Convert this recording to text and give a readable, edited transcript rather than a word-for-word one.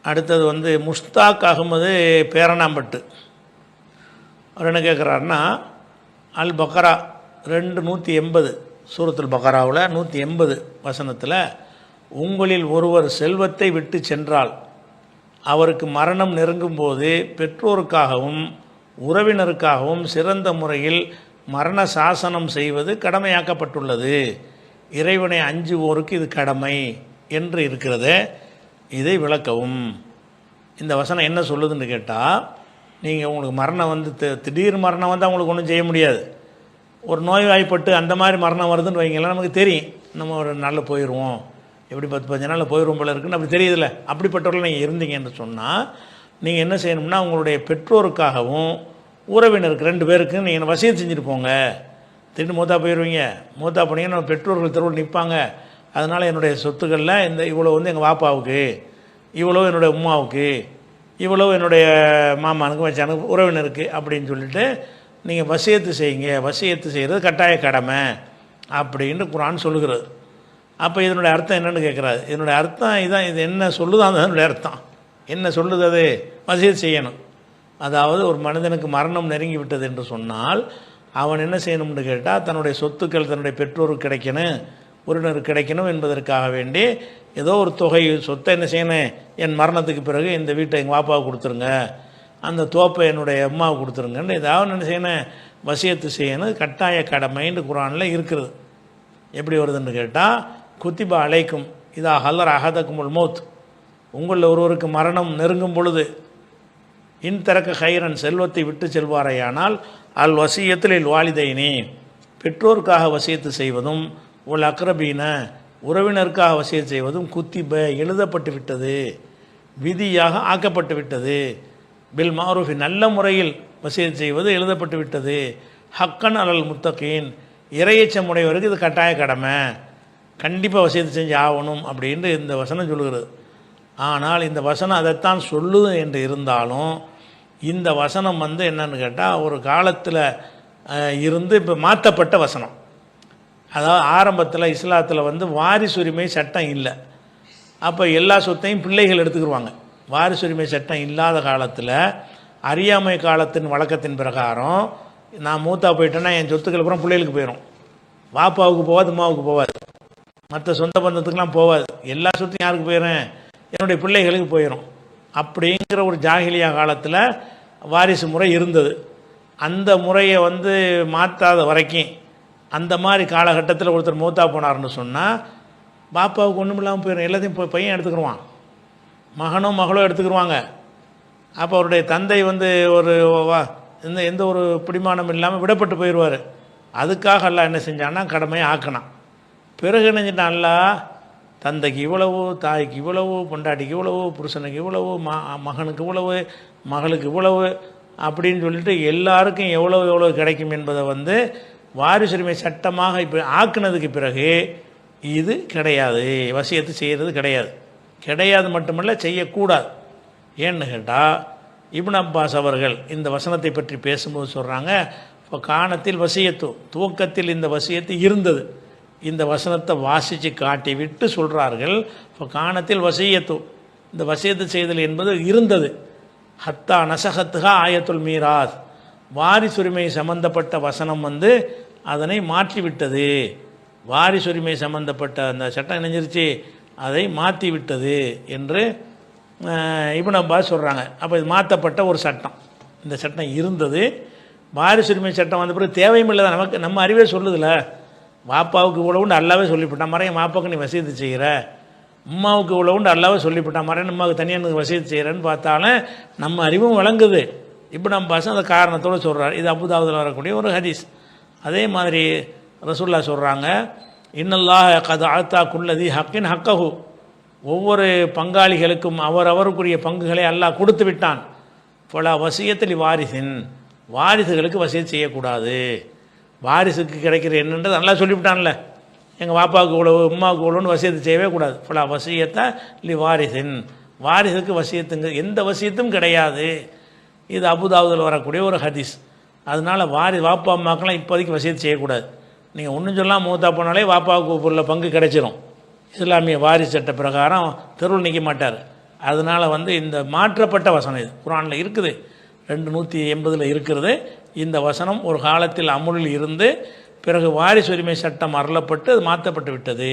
அடுத்தது வந்து முஸ்தாக் அகமது பேரணாம்பட்டு. அவர் என்ன கேட்குறாருன்னா, அல் பக்ரா 280 சூரத்துல் பக்ராவில் 180 வசனத்தில், உங்களில் ஒருவர் செல்வத்தை விட்டு சென்றால் அவருக்கு மரணம் நெருங்கும் போது பெற்றோருக்காகவும் உறவினருக்காகவும் சிறந்த முறையில் மரண சாசனம் செய்வது கடமையாக்கப்பட்டுள்ளது. இறைவனை அஞ்சுவோருக்கு இது கடமை என்று இருக்கிறது. இதை விளக்கவும். இந்த வசனம் என்ன சொல்லுதுன்னு கேட்டால், நீங்கள் உங்களுக்கு மரணம் வந்து திடீர் மரணம் வந்து அவங்களுக்கு ஒன்றும் செய்ய முடியாது. ஒரு நோய்வாய்ப்பட்டு அந்த மாதிரி மரணம் வருதுன்னு வைங்களேன், நமக்கு தெரியும் நம்ம ஒரு நாளில் போயிடுவோம், எப்படி 10-15 நாளில் போயிடுவோம் போல இருக்குன்னு அப்படி தெரியுதில்ல. அப்படிப்பட்டவர்கள் நீங்கள் இருந்தீங்கன்னு சொன்னால் நீங்கள் என்ன செய்யணும்னா, உங்களுடைய பெற்றோருக்காகவும் உறவினருக்கு 2 பேருக்கு நீங்கள் வசியத்து செஞ்சுட்டு போங்க. திடீர்னு மூத்தா போயிடுவீங்க, மூத்தா போனீங்கன்னா நம்ம பெற்றோர்கள் தெருவில் நிற்பாங்க. அதனால் என்னுடைய சொத்துக்களில் இந்த இவ்வளோ வந்து எங்கள் வாப்பாவுக்கு, இவ்வளோ என்னுடைய உமாவுக்கு, இவ்வளோ என்னுடைய மாமானுக்கு மச்சானுக்கு உறவினருக்கு அப்படின்னு சொல்லிட்டு நீங்கள் வசியத்து செய்யுங்க. வசியத்து செய்கிறது கட்டாய கடமை அப்படின்னு குர்ஆன் சொல்லுகிறது. அப்போ இதனுடைய அர்த்தம் என்னென்னு கேட்குறாரு. இதனுடைய அர்த்தம் இதான். இது என்ன சொல்லுதான் அதனுடைய அர்த்தம் என்ன சொல்லுது? அது வசியத்து செய்யணும். அதாவது ஒரு மனிதனுக்கு மரணம் நெருங்கி விட்டது என்று சொன்னால் அவன் என்ன செய்யணும்னு கேட்டால், தன்னுடைய சொத்துக்கள் தன்னுடைய பெற்றோருக்கு கிடைக்கணும், உறவினருக்கு கிடைக்கணும் என்பதற்காக வேண்டி ஏதோ ஒரு தொகை சொத்தை என்ன செய்யணும், என் மரணத்துக்கு பிறகு இந்த வீட்டை எங்கள் வாப்பாவுக்கு கொடுத்துருங்க, அந்த தோப்பை என்னுடைய அம்மாவுக்கு கொடுத்துருங்கன்னு ஏதாவது என்ன செய்யணும், வசியத்து செய்யணும். கட்டாய கடமைன்னு குர்ஆனில் இருக்கிறது. எப்படி வருதுன்னு கேட்டால், குத்திபா அலைக்கும் இதா ஹல்லர் அஹதக்குமுல் மௌத், உங்களில் ஒருவருக்கு மரணம் நெருங்கும் பொழுது இன் தரக்க ஹைரன் செல்வத்தை விட்டு செல்வாரையானால் அல் வசியத்தில் வாலிதைனி, பெற்றோருக்காக வசியத்து செய்வதும் உல் அக்ரபீன உறவினருக்காக வசியத்து செய்வதும் குத்திப எழுதப்பட்டு விட்டது, விதியாக ஆக்கப்பட்டு விட்டது. பில் மாரூஃபி நல்ல முறையில் வசியத்து செய்வது எழுதப்பட்டு விட்டது. ஹக்கன் அலல் முத்தகீன் இறையச்சமுடையவருக்கு இது கட்டாய கடமை, கண்டிப்பாக வசியத்து செஞ்சு ஆகணும் அப்படின்னு இந்த வசனம் சொல்லுகிறது. ஆனால் இந்த வசனம் அதைத்தான் சொல்லுது என்று இருந்தாலும், இந்த வசனம் வந்து என்னன்னு கேட்டால் ஒரு காலத்தில் இருந்து இப்போ மாற்றப்பட்ட வசனம். அதாவது ஆரம்பத்தில் இஸ்லாத்தில் வந்து வாரிசுரிமை சட்டம் இல்லை. அப்போ எல்லா சொத்தையும் பிள்ளைகள் எடுத்துக்கிடுவாங்க. வாரிசுரிமை சட்டம் இல்லாத காலத்தில் அறியாமை காலத்தின் வழக்கத்தின் பிரகாரம் நான் மூத்தா போயிட்டேன்னா என் சொத்துக்கள் அப்புறம் பிள்ளைகளுக்கு போயிடும். வாப்பாவுக்கு போகாது, அம்மாவுக்கு போகாது, மற்ற சொந்த பந்தத்துக்கெலாம் போகாது. எல்லா சொத்தையும் யாருக்கு போயிடும், என்னுடைய பிள்ளைகளுக்கு போயிடும். அப்படிங்கிற ஒரு ஜாகிலியா காலத்தில் வாரிசு முறை இருந்தது. அந்த முறையை வந்து மாற்றாத வரைக்கும், அந்த மாதிரி காலகட்டத்தில் ஒருத்தர் மூத்தா போனார்னு சொன்னால் பாப்பாவுக்கு ஒன்றும் இல்லாமல் போயிடும். எல்லாத்தையும் பையன் எடுத்துக்கிடுவான், மகனோ மகளோ எடுத்துக்கிடுவாங்க. அப்போ அவருடைய தந்தை வந்து ஒரு எந்த ஒரு பிடிமானம் இல்லாமல் விடப்பட்டு போயிடுவார். அதுக்காக அல்லாஹ் என்ன செஞ்சான்னா கடமையை ஆக்கினான். பிறகு நினைஞ்சிட்டான், அல்லாஹ் தந்தைக்கு இவ்வளவு, தாய்க்கு இவ்வளவு, பொண்டாட்டிக்கு இவ்வளவு, புருஷனுக்கு இவ்வளவு, மகனுக்கு இவ்வளவு, மகளுக்கு இவ்வளவு அப்படின்னு சொல்லிட்டு எல்லாருக்கும் எவ்வளவு கிடைக்கும் என்பதை வந்து வாரிசுரிமை சட்டமாக இப்போ ஆக்குனதுக்கு பிறகு இது கிடையாது, வசியத்து செய்கிறது கிடையாது மட்டுமல்ல செய்யக்கூடாது. ஏன்னு கேட்டால், இப்னு அப்பாஸ் அவர்கள் இந்த வசனத்தை பற்றி பேசும்போது சொல்கிறாங்க, இப்போ காணத்தில் வசியத்து, துவக்கத்தில் இந்த வசியத்து இருந்தது. இந்த வசனத்தை வாசித்து காட்டி விட்டு சொல்கிறார்கள், இப்போ காணத்தில் வசியத்து, இந்த வசியத்து செய்தல் என்பது இருந்தது. ஹத்தா நசகத்துகா ஆயத்துல் மீராத், வாரிசுரிமை சம்பந்தப்பட்ட வசனம் வந்து அதனை மாற்றிவிட்டது. வாரிசுரிமை சம்பந்தப்பட்ட அந்த சட்டம் இணைஞ்சிருச்சு, அதை மாற்றி விட்டது என்று இப்னு அப்பாஸ் சொல்கிறாங்க. அப்போ இது மாற்றப்பட்ட ஒரு சட்டம். இந்த சட்டம் இருந்தது, வாரிசுரிமை சட்டம் வந்த பிறகு தேவையும் இல்லை தான். நமக்கு நம்ம அறிவே சொல்லுதில்ல, வாப்பாவுக்கு இவ்வளவுண்டு அல்லாவே சொல்லிவிட்டான் மறைய மாப்பாவுக்கு நீ வசியத்து செய்கிற, அம்மாவுக்கு இவ்வளவுண்டு அல்லாவே சொல்லிவிட்டான் மறைய அம்மாவுக்கு தனியாக வசியத்து செய்கிறேன்னு பார்த்தாலும் நம்ம அறிவும் வழங்குது. இப்னு அப்பாஸ் அந்த காரணத்தோடு சொல்கிறார். இது அபூதாவுதில் வரக்கூடிய ஒரு ஹதீஸ். அதே மாதிரி ரசூலுல்லாஹ் சொல்கிறாங்க, இன்னல்லாஹ் கத் ஆத்தா குல்லதி ஹக்கின் ஹக்கஹு, ஒவ்வொரு பங்காளிகளுக்கும் அவருக்குரிய பங்குகளை அல்லாஹ் கொடுத்து விட்டான். ஃபலா வசியத்தில் வாரிசின், வாரிசுகளுக்கு வசியத் செய்யக்கூடாது. வாரிசுக்கு கிடைக்கிற என்னன்றது நல்லா சொல்லிவிட்டான்ல, எங்கள் பாப்பாவுக்கு இவ்வளவு, அம்மாவுக்கு இவ்வளோன்னு வசியத்து செய்யவே கூடாது. ஃபலா வசியத்தை லி வாரிசின், வாரிசுக்கு வசியத்துங்க எந்த வசியத்தும் கிடையாது. இது அபூதாவுதில் வரக்கூடிய ஒரு ஹதீஸ். அதனால் வாப்பா அம்மாக்கெல்லாம் இப்போதைக்கு வசியத்து செய்யக்கூடாது. நீங்கள் ஒன்றும் சொல்லலாம் மூத்தா போனாலே வாப்பாவுக்கு உள்ள பங்கு கிடைச்சிரும். இஸ்லாமிய வாரிசு சட்ட பிரகாரம் தெருவில் நிற்க மாட்டார். அதனால் இந்த மாற்றப்பட்ட வசனம் இது குர்ஆனில் இருக்குது, 280 இருக்கிறது. இந்த வசனம் ஒரு காலத்தில் அமுலில் இருந்து பிறகு வாரிசு உரிமை சட்டம் அருளப்பட்டு அது மாற்றப்பட்டு விட்டது.